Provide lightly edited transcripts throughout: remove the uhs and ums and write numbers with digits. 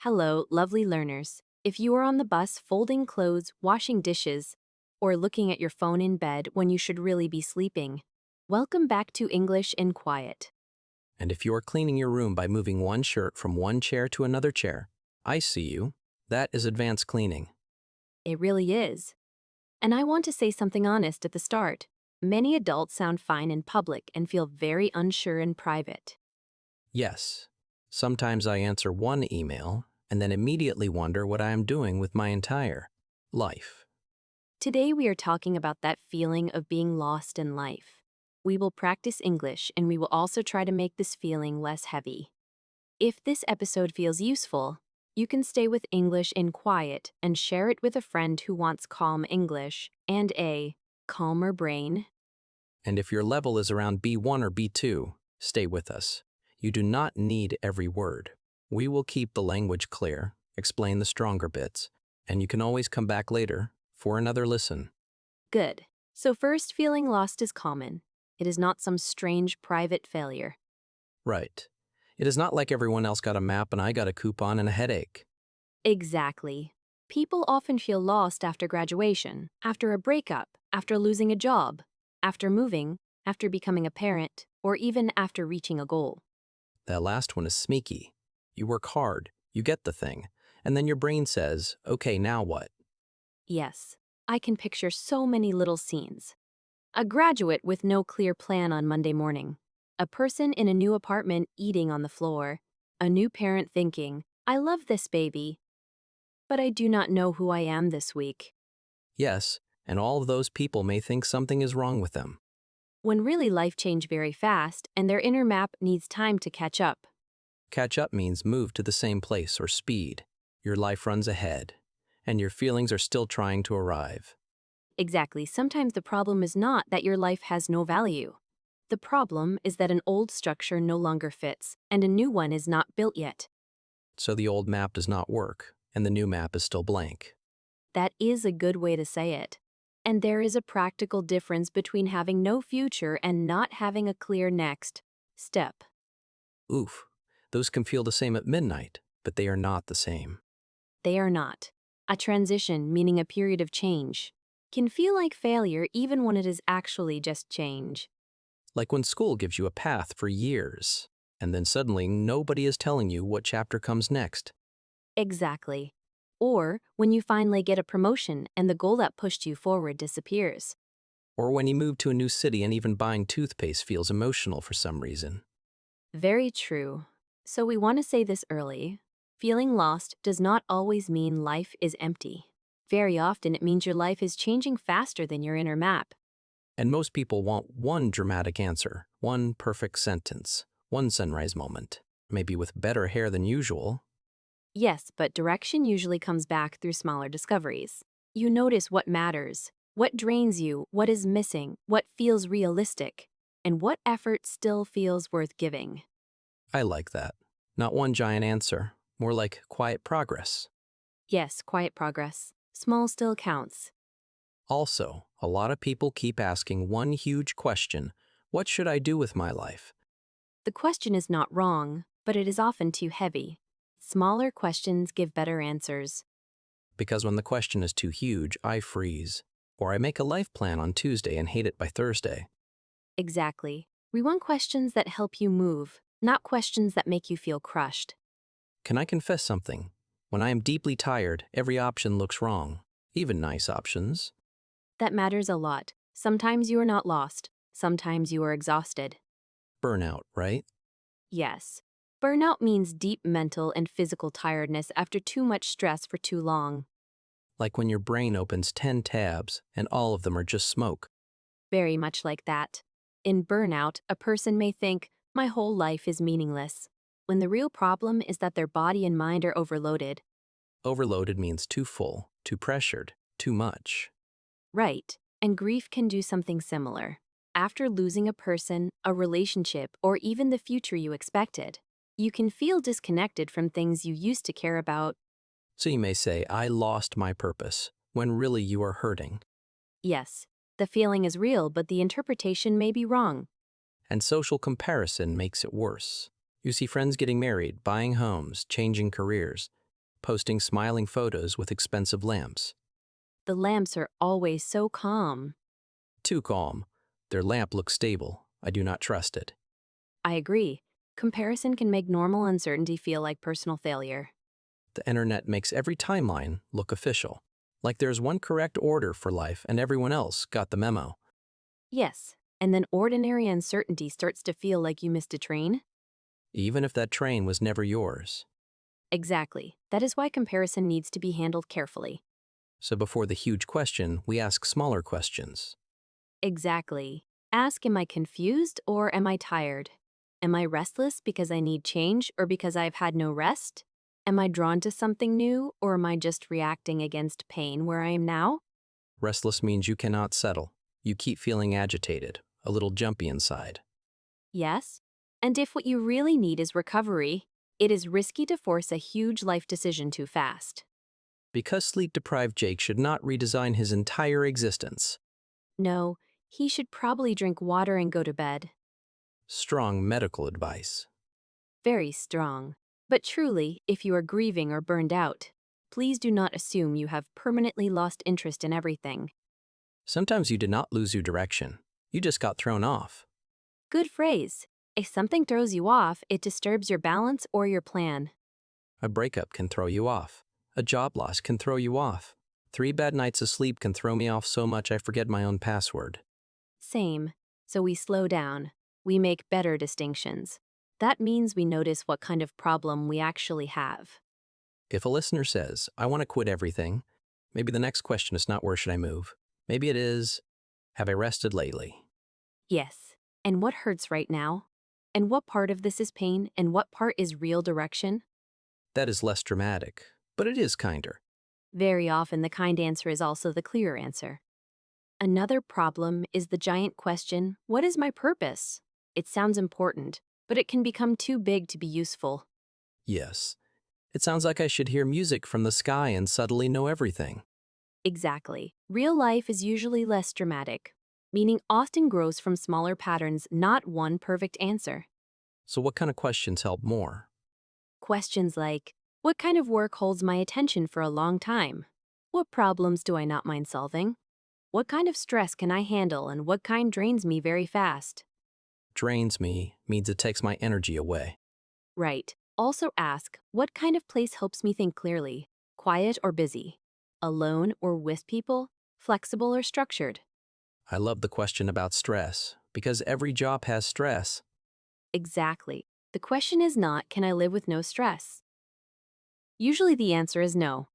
Hello, lovely learners. If you are on the bus folding clothes, washing dishes, or looking at your phone in bed when you should really be sleeping, welcome back to English in Quiet. And if you're cleaning your room by moving one shirt from one chair to another chair, I see you. That is advanced cleaning. It really is. And I want to say something honest at the start. Many adults sound fine in public and feel very unsure in private. Yes. Sometimes I answer one email and then immediately wonder what I am doing with my entire life. Today we are talking about that feeling of being lost in life. We will practice English and we will also try to make this feeling less heavy. If this episode feels useful, you can stay with English in Quiet and share it with a friend who wants calm English and a calmer brain. And if your level is around B1 or B2, stay with us. You do not need every word. We will keep the language clear, explain the stronger bits, and you can always come back later for another listen. Good. So first, feeling lost is common. It is not some strange private failure. Right. It is not like everyone else got a map and I got a coupon and a headache. Exactly. People often feel lost after graduation, after a breakup, after losing a job, after moving, after becoming a parent, or even after reaching a goal. That last one is sneaky. You work hard, you get the thing, and then your brain says, okay, now what? Yes, I can picture so many little scenes. A graduate with no clear plan on Monday morning. A person in a new apartment eating on the floor. A new parent thinking, I love this baby, but I do not know who I am this week. Yes, and all of those people may think something is wrong with them. When really life change very fast and their inner map needs time to catch up. Catch up means move to the same place or speed. Your life runs ahead, and your feelings are still trying to arrive. Exactly, sometimes the problem is not that your life has no value. The problem is that an old structure no longer fits and a new one is not built yet. So the old map does not work, and the new map is still blank. That is a good way to say it. And there is a practical difference between having no future and not having a clear next step. Oof, those can feel the same at midnight, but they are not the same. They are not. A transition, meaning a period of change, can feel like failure even when it is actually just change. Like when school gives you a path for years, and then suddenly nobody is telling you what chapter comes next. Exactly. Or when you finally get a promotion and the goal that pushed you forward disappears. Or when you move to a new city and even buying toothpaste feels emotional for some reason. Very true. So we want to say this early. Feeling lost does not always mean life is empty. Very often it means your life is changing faster than your inner map. And most people want one dramatic answer, one perfect sentence, one sunrise moment, maybe with better hair than usual. Yes, but direction usually comes back through smaller discoveries. You notice what matters, what drains you, what is missing, what feels realistic, and what effort still feels worth giving. I like that. Not one giant answer, more like quiet progress. Yes, quiet progress. Small still counts. Also, a lot of people keep asking one huge question: what should I do with my life? The question is not wrong, but it is often too heavy. Smaller questions give better answers. Because when the question is too huge, I freeze. Or I make a life plan on Tuesday and hate it by Thursday. Exactly. We want questions that help you move, not questions that make you feel crushed. Can I confess something? When I am deeply tired, every option looks wrong, even nice options. That matters a lot. Sometimes you are not lost. Sometimes you are exhausted. Burnout, right? Yes. Burnout means deep mental and physical tiredness after too much stress for too long. Like when your brain opens 10 tabs and all of them are just smoke. Very much like that. In burnout, a person may think, my whole life is meaningless, when the real problem is that their body and mind are overloaded. Overloaded means too full, too pressured, too much. Right. And grief can do something similar. After losing a person, a relationship, or even the future you expected, you can feel disconnected from things you used to care about. So you may say, I lost my purpose, when really you are hurting. Yes, the feeling is real, but the interpretation may be wrong. And social comparison makes it worse. You see friends getting married, buying homes, changing careers, posting smiling photos with expensive lamps. The lamps are always so calm. Too calm. Their lamp looks stable. I do not trust it. I agree. Comparison can make normal uncertainty feel like personal failure. The internet makes every timeline look official, like there's one correct order for life and everyone else got the memo. Yes, and then ordinary uncertainty starts to feel like you missed a train? Even if that train was never yours. Exactly. That is why comparison needs to be handled carefully. So before the huge question, we ask smaller questions. Exactly. Ask, am I confused or am I tired? Am I restless because I need change or because I've had no rest? Am I drawn to something new or am I just reacting against pain where I am now? Restless means you cannot settle. You keep feeling agitated, a little jumpy inside. Yes. And if what you really need is recovery, it is risky to force a huge life decision too fast. Because sleep-deprived Jake should not redesign his entire existence. No, he should probably drink water and go to bed. Strong medical advice. Very strong. But truly, if you are grieving or burned out, please do not assume you have permanently lost interest in everything. Sometimes you did not lose your direction. You just got thrown off. Good phrase. If something throws you off, it disturbs your balance or your plan. A breakup can throw you off. A job loss can throw you off. 3 bad nights of sleep can throw me off so much I forget my own password. Same. So we slow down. We make better distinctions. That means we notice what kind of problem we actually have. If a listener says, I want to quit everything, maybe the next question is not where should I move? Maybe it is, have I rested lately? Yes. And what hurts right now? And what part of this is pain and what part is real direction? That is less dramatic, but it is kinder. Very often the kind answer is also the clearer answer. Another problem is the giant question, what is my purpose? It sounds important, but it can become too big to be useful. Yes. It sounds like I should hear music from the sky and suddenly know everything. Exactly. Real life is usually less dramatic. Meaning often grows from smaller patterns, not one perfect answer. So what kind of questions help more? Questions like, what kind of work holds my attention for a long time? What problems do I not mind solving? What kind of stress can I handle and what kind drains me very fast? Drains me means it takes my energy away. Right. Also ask, what kind of place helps me think clearly? Quiet or busy? Alone or with people? Flexible or structured? I love the question about stress, because every job has stress. Exactly. The question is not, can I live with no stress? Usually the answer is no.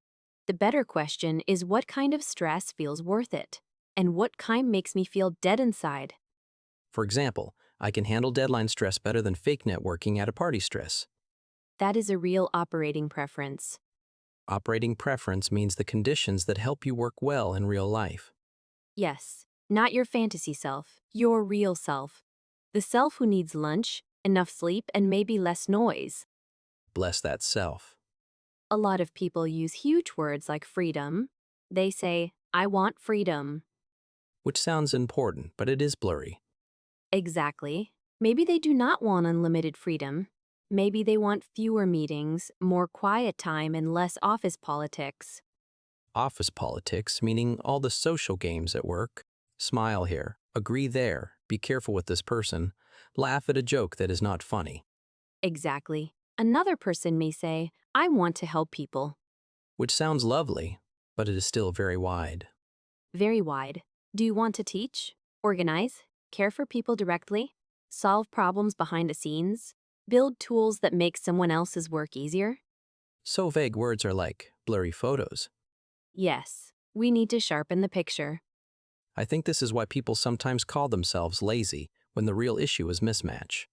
The better question is, what kind of stress feels worth it? And what kind makes me feel dead inside? For example, I can handle deadline stress better than fake networking at a party stress. That is a real operating preference. Operating preference means the conditions that help you work well in real life. Yes, not your fantasy self, your real self. The self who needs lunch, enough sleep, and maybe less noise. Bless that self. A lot of people use huge words like freedom. They say, I want freedom. Which sounds important, but it is blurry. Exactly. Maybe they do not want unlimited freedom. Maybe they want fewer meetings, more quiet time, and less office politics. Office politics, meaning all the social games at work. Smile here, agree there, be careful with this person, laugh at a joke that is not funny. Exactly. Another person may say, I want to help people. Which sounds lovely, but it is still very wide. Very wide. Do you want to teach, organize, care for people directly, solve problems behind the scenes, build tools that make someone else's work easier? So vague words are like blurry photos. Yes, we need to sharpen the picture. I think this is why people sometimes call themselves lazy when the real issue is mismatch.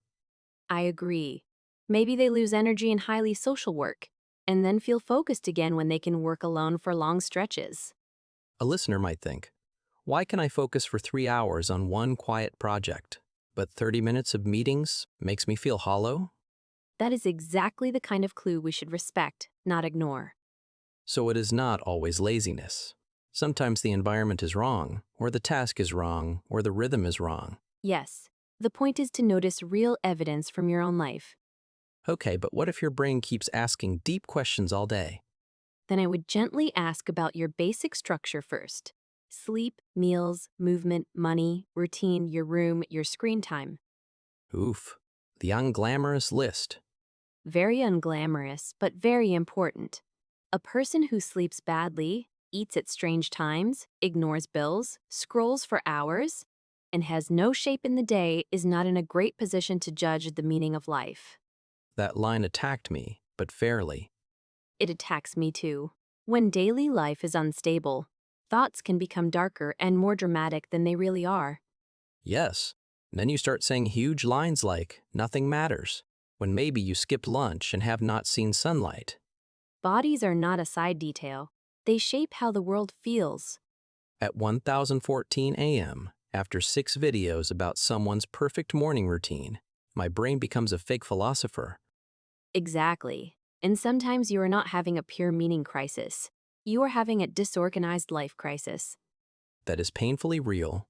I agree. Maybe they lose energy in highly social work, and then feel focused again when they can work alone for long stretches. A listener might think, why can I focus for 3 hours on one quiet project, but 30 minutes of meetings makes me feel hollow? That is exactly the kind of clue we should respect, not ignore. So it is not always laziness. Sometimes the environment is wrong, or the task is wrong, or the rhythm is wrong. Yes, the point is to notice real evidence from your own life. Okay, but what if your brain keeps asking deep questions all day? Then I would gently ask about your basic structure first: sleep, meals, movement, money, routine, your room, your screen time. Oof. The unglamorous list. Very unglamorous, but very important. A person who sleeps badly, eats at strange times, ignores bills, scrolls for hours, and has no shape in the day is not in a great position to judge the meaning of life. That line attacked me, but fairly. It attacks me too. When daily life is unstable, thoughts can become darker and more dramatic than they really are. Yes. And then you start saying huge lines like, nothing matters, when maybe you skipped lunch and have not seen sunlight. Bodies are not a side detail, they shape how the world feels. At 1014 a.m., after 6 videos about someone's perfect morning routine, my brain becomes a fake philosopher. Exactly. And sometimes you are not having a pure meaning crisis. You are having a disorganized life crisis. That is painfully real.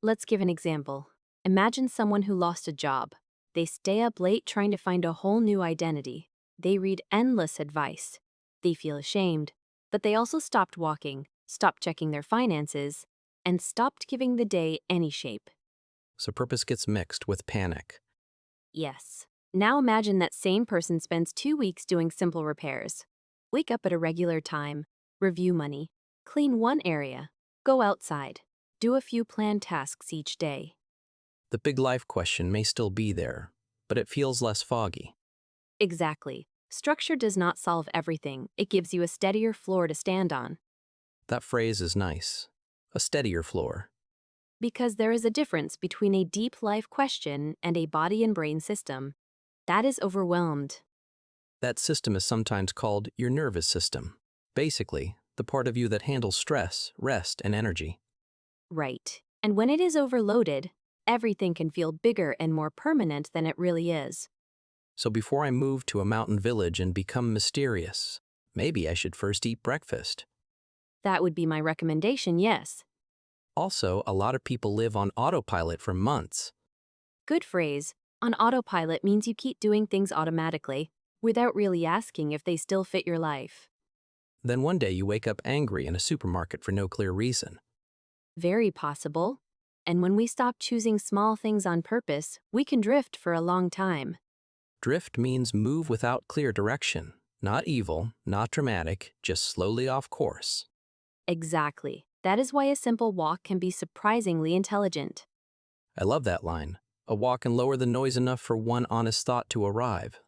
Let's give an example. Imagine someone who lost a job. They stay up late trying to find a whole new identity. They read endless advice. They feel ashamed, but they also stopped walking, stopped checking their finances, and stopped giving the day any shape. So purpose gets mixed with panic. Yes. Now imagine that same person spends 2 weeks doing simple repairs. Wake up at a regular time, review money, clean one area, go outside, do a few planned tasks each day. The big life question may still be there, but it feels less foggy. Exactly. Structure does not solve everything, it gives you a steadier floor to stand on. That phrase is nice. A steadier floor. Because there is a difference between a deep life question and a body and brain system that is overwhelmed. That system is sometimes called your nervous system. Basically, the part of you that handles stress, rest, and energy. Right. And when it is overloaded, everything can feel bigger and more permanent than it really is. So before I move to a mountain village and become mysterious, maybe I should first eat breakfast. That would be my recommendation, yes. Also, a lot of people live on autopilot for months. Good phrase. On autopilot means you keep doing things automatically, without really asking if they still fit your life. Then one day you wake up angry in a supermarket for no clear reason. Very possible. And when we stop choosing small things on purpose, we can drift for a long time. Drift means move without clear direction. Not evil, not dramatic, just slowly off course. Exactly. That is why a simple walk can be surprisingly intelligent. I love that line. A walk can lower the noise enough for one honest thought to arrive.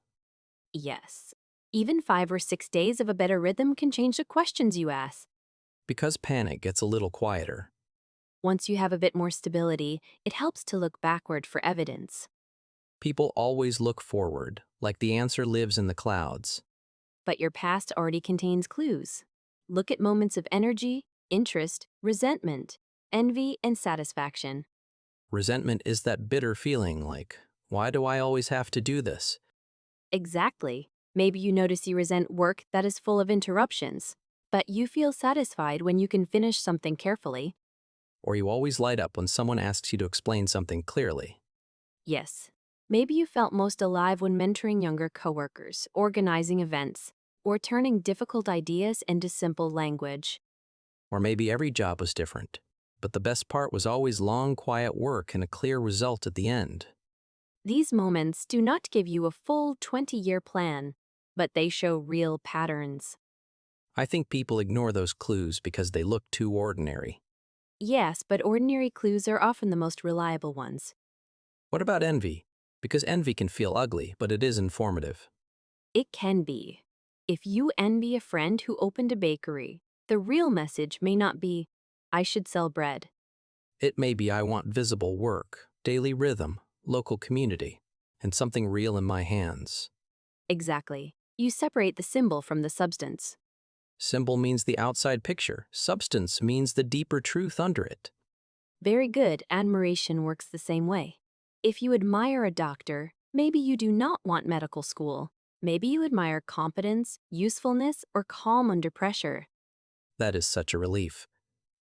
Yes. Even 5 or 6 days of a better rhythm can change the questions you ask. Because panic gets a little quieter. Once you have a bit more stability, it helps to look backward for evidence. People always look forward, like the answer lives in the clouds. But your past already contains clues. Look at moments of energy, interest, resentment, envy, and satisfaction. Resentment is that bitter feeling like, why do I always have to do this? Exactly. Maybe you notice you resent work that is full of interruptions, but you feel satisfied when you can finish something carefully. Or you always light up when someone asks you to explain something clearly. Yes. Maybe you felt most alive when mentoring younger coworkers, organizing events, or turning difficult ideas into simple language. Or maybe every job was different, but the best part was always long, quiet work and a clear result at the end. These moments do not give you a full 20-year plan, but they show real patterns. I think people ignore those clues because they look too ordinary. Yes, but ordinary clues are often the most reliable ones. What about envy? Because envy can feel ugly, but it is informative. It can be. If you envy a friend who opened a bakery, the real message may not be, I should sell bread. It may be I want visible work, daily rhythm, local community, and something real in my hands. Exactly. You separate the symbol from the substance. Symbol means the outside picture. Substance means the deeper truth under it. Very good, admiration works the same way. If you admire a doctor, maybe you do not want medical school. Maybe you admire competence, usefulness, or calm under pressure. That is such a relief.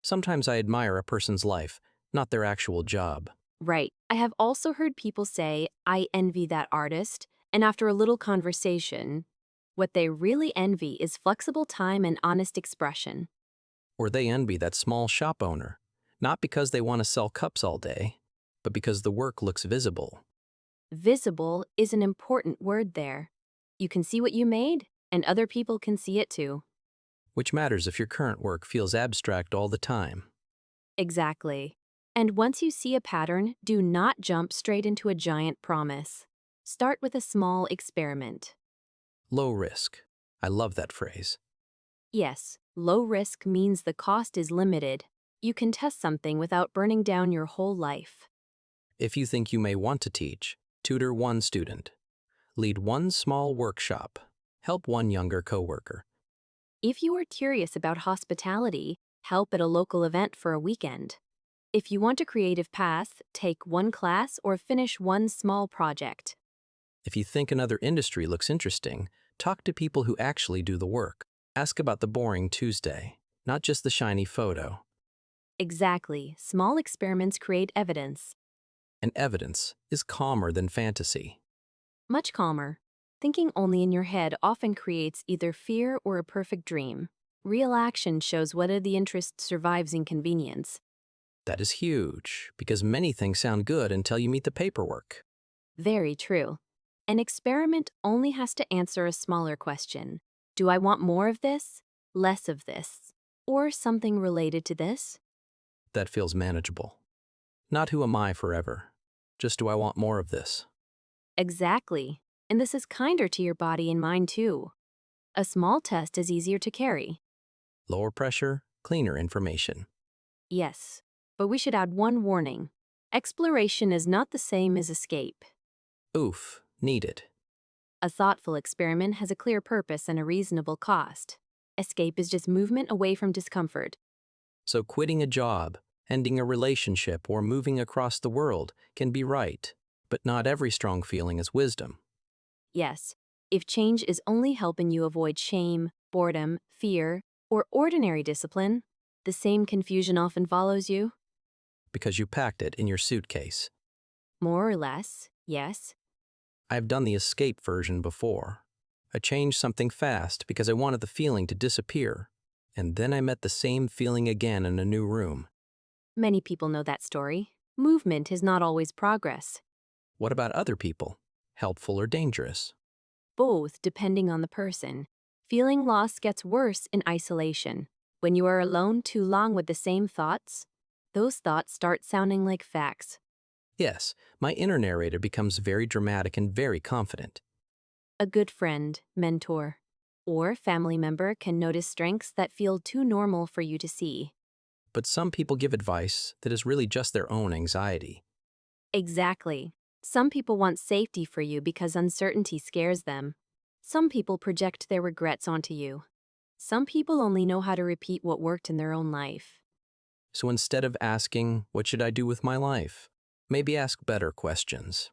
Sometimes I admire a person's life, not their actual job. Right. I have also heard people say, I envy that artist, and after a little conversation, What they really envy is flexible time and honest expression. Or they envy that small shop owner, not because they want to sell cups all day, but because the work looks visible, Visible is an important word there. You can see what you made, and other people can see it too. which matters if your current work feels abstract all the time. Exactly. And once you see a pattern, do not jump straight into a giant promise. Start with a small experiment. Low risk. I love that phrase. Yes, low risk means the cost is limited. You can test something without burning down your whole life. If you think you may want to teach, tutor one student, lead one small workshop, help one younger coworker. If you are curious about hospitality, help at a local event for a weekend. If you want a creative path, take one class or finish one small project. If you think another industry looks interesting, talk to people who actually do the work. Ask about the boring Tuesday, not just the shiny photo. Exactly, small experiments create evidence. And evidence is calmer than fantasy. Much calmer. Thinking only in your head often creates either fear or a perfect dream. Real action shows whether the interest survives inconvenience. That is huge, because many things sound good until you meet the paperwork. Very true. An experiment only has to answer a smaller question. Do I want more of this? Less of this? Or something related to this? That feels manageable. Not who am I forever, just do I want more of this. Exactly. And this is kinder to your body and mind too. A small test is easier to carry. Lower pressure, cleaner information. Yes, but we should add one warning. Exploration is not the same as escape. Oof, needed. A thoughtful experiment has a clear purpose and a reasonable cost. Escape is just movement away from discomfort. So quitting a job, ending a relationship, or moving across the world can be right, but not every strong feeling is wisdom. Yes, if change is only helping you avoid shame, boredom, fear, or ordinary discipline, the same confusion often follows you. Because you packed it in your suitcase. More or less, yes. I've done the escape version before. I changed something fast because I wanted the feeling to disappear, and then I met the same feeling again in a new room. Many people know that story. Movement is not always progress. What about other people? Helpful or dangerous? Both depending on the person. Feeling lost gets worse in isolation. When you are alone too long with the same thoughts, those thoughts start sounding like facts. Yes, my inner narrator becomes very dramatic and very confident. A good friend, mentor, or family member can notice strengths that feel too normal for you to see. But some people give advice that is really just their own anxiety. Exactly. Some people want safety for you because uncertainty scares them. Some people project their regrets onto you. Some people only know how to repeat what worked in their own life. So instead of asking, what should I do with my life? Maybe ask better questions.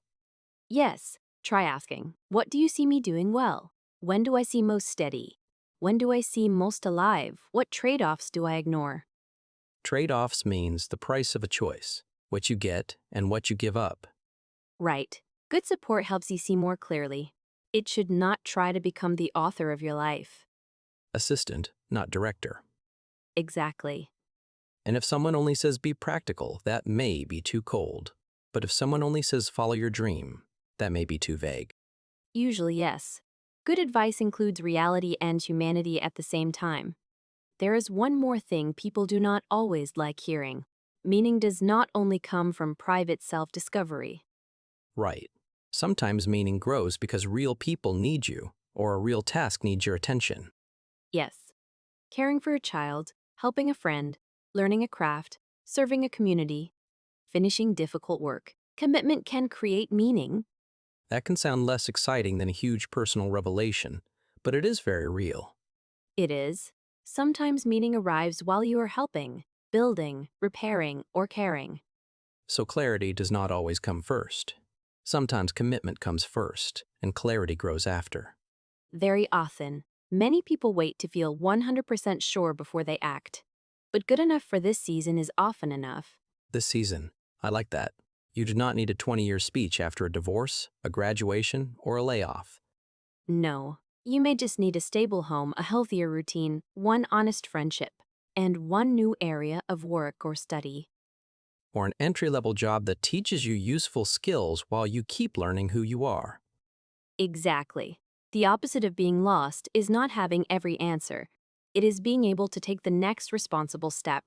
Yes, try asking, what do you see me doing well? When do I see most steady? When do I see most alive? What trade-offs do I ignore? Trade-offs means the price of a choice, what you get and what you give up. Right. Good support helps you see more clearly. It should not try to become the author of your life. Assistant, not director. Exactly. And if someone only says be practical, that may be too cold. But if someone only says follow your dream, that may be too vague. Usually, yes. Good advice includes reality and humanity at the same time. There is one more thing people do not always like hearing. Meaning does not only come from private self-discovery. Right. Sometimes meaning grows because real people need you, or a real task needs your attention. Yes. Caring for a child, helping a friend, learning a craft, serving a community, finishing difficult work. Commitment can create meaning. That can sound less exciting than a huge personal revelation, but it is very real. It is. Sometimes meaning arrives while you are helping, building, repairing, or caring. So clarity does not always come first. Sometimes commitment comes first, and clarity grows after. Very often, many people wait to feel 100% sure before they act. But good enough for this season is often enough. This season, I like that. You do not need a 20-year speech after a divorce, a graduation, or a layoff. No. You may just need a stable home, a healthier routine, one honest friendship, and one new area of work or study. Or an entry-level job that teaches you useful skills while you keep learning who you are. Exactly. The opposite of being lost is not having every answer. It is being able to take the next responsible step.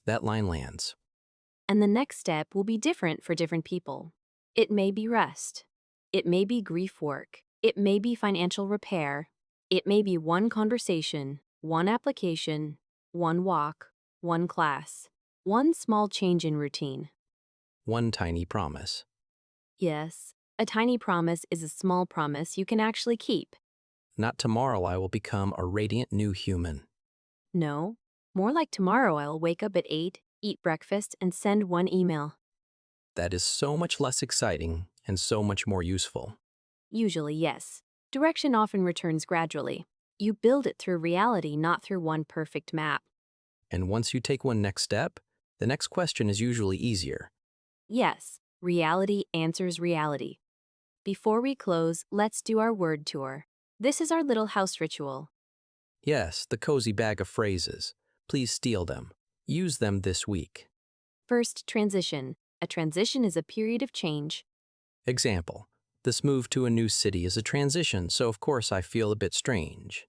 That line lands. And the next step will be different for different people. It may be rest. It may be grief work. It may be financial repair. It may be one conversation, one application, one walk, one class, one small change in routine. One tiny promise. Yes, a tiny promise is a small promise you can actually keep. Not tomorrow I will become a radiant new human. No, more like tomorrow I'll wake up at 8, eat breakfast, and send one email. That is so much less exciting and so much more useful. Usually, yes. Direction often returns gradually. You build it through reality, not through one perfect map. And once you take one next step, the next question is usually easier. Yes, reality answers reality. Before we close, let's do our word tour. This is our little house ritual. Yes, the cozy bag of phrases. Please steal them. Use them this week. First, transition. A transition is a period of change. Example. This move to a new city is a transition, so of course I feel a bit strange.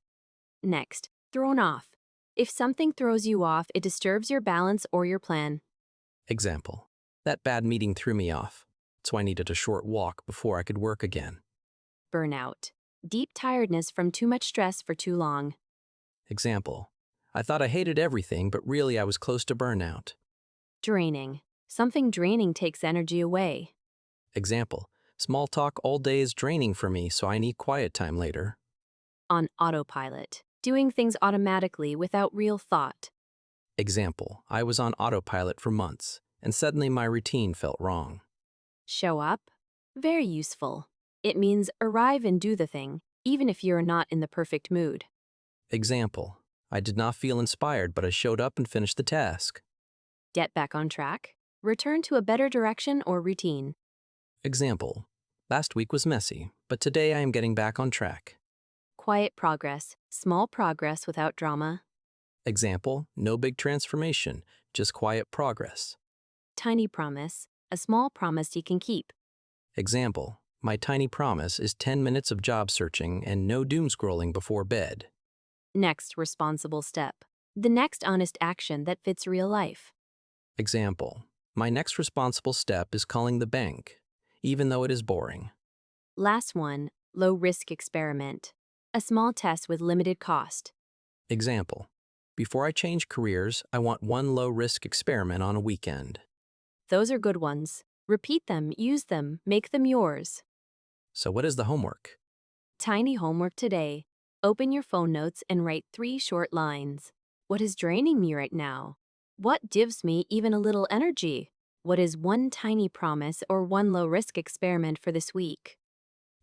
Next, thrown off. If something throws you off, it disturbs your balance or your plan. Example. That bad meeting threw me off, so I needed a short walk before I could work again. Burnout. Deep tiredness from too much stress for too long. Example. I thought I hated everything, but really I was close to burnout. Draining. Something draining takes energy away. Example. Small talk all day is draining for me, so I need quiet time later. On autopilot. Doing things automatically without real thought. Example. I was on autopilot for months, and suddenly my routine felt wrong. Show up. Very useful. It means arrive and do the thing, even if you're not in the perfect mood. Example. I did not feel inspired, but I showed up and finished the task. Get back on track. Return to a better direction or routine. Example. Last week was messy, but today I am getting back on track. Quiet progress. Small progress without drama. Example. No big transformation, just quiet progress. Tiny promise. A small promise you can keep. Example. My tiny promise is 10 minutes of job searching and no doom scrolling before bed. Next responsible step. The next honest action that fits real life. Example. My next responsible step is calling the bank, even though it is boring. Last one, low risk experiment. A small test with limited cost. Example. Before I change careers, I want one low-risk experiment on a weekend. Those are good ones. Repeat them, use them, make them yours. So what is the homework? Tiny homework today. Open your phone notes and write 3 short lines. What is draining me right now? What gives me even a little energy? What is one tiny promise or one low-risk experiment for this week?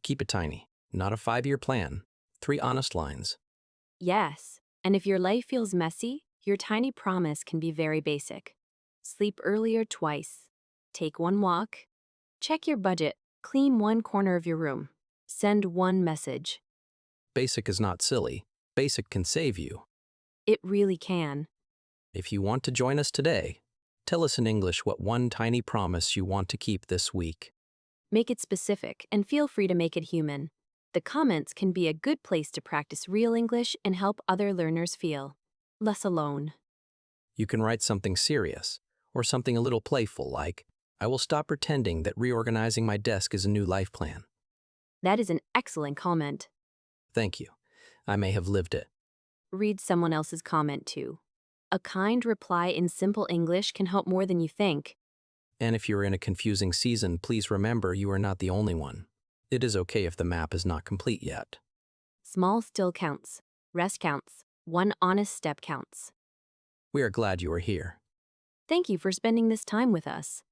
Keep it tiny, not a 5-year plan. 3 honest lines. Yes, and if your life feels messy, your tiny promise can be very basic. Sleep earlier twice. Take one walk. Check your budget. Clean one corner of your room. Send one message. Basic is not silly. Basic can save you. It really can. If you want to join us today, tell us in English what one tiny promise you want to keep this week. Make it specific and feel free to make it human. The comments can be a good place to practice real English and help other learners feel less alone. You can write something serious or something a little playful like, I will stop pretending that reorganizing my desk is a new life plan. That is an excellent comment. Thank you. I may have lived it. Read someone else's comment too. A kind reply in simple English can help more than you think. And if you're in a confusing season, please remember you are not the only one. It is okay if the map is not complete yet. Small still counts. Rest counts. One honest step counts. We are glad you are here. Thank you for spending this time with us.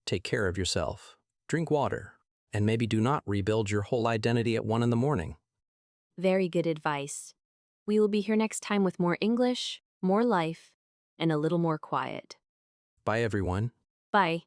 Take care of yourself. Drink water. And maybe do not rebuild your whole identity at 1 in the morning. Very good advice. We will be here next time with more English, more life, and a little more quiet. Bye, everyone. Bye.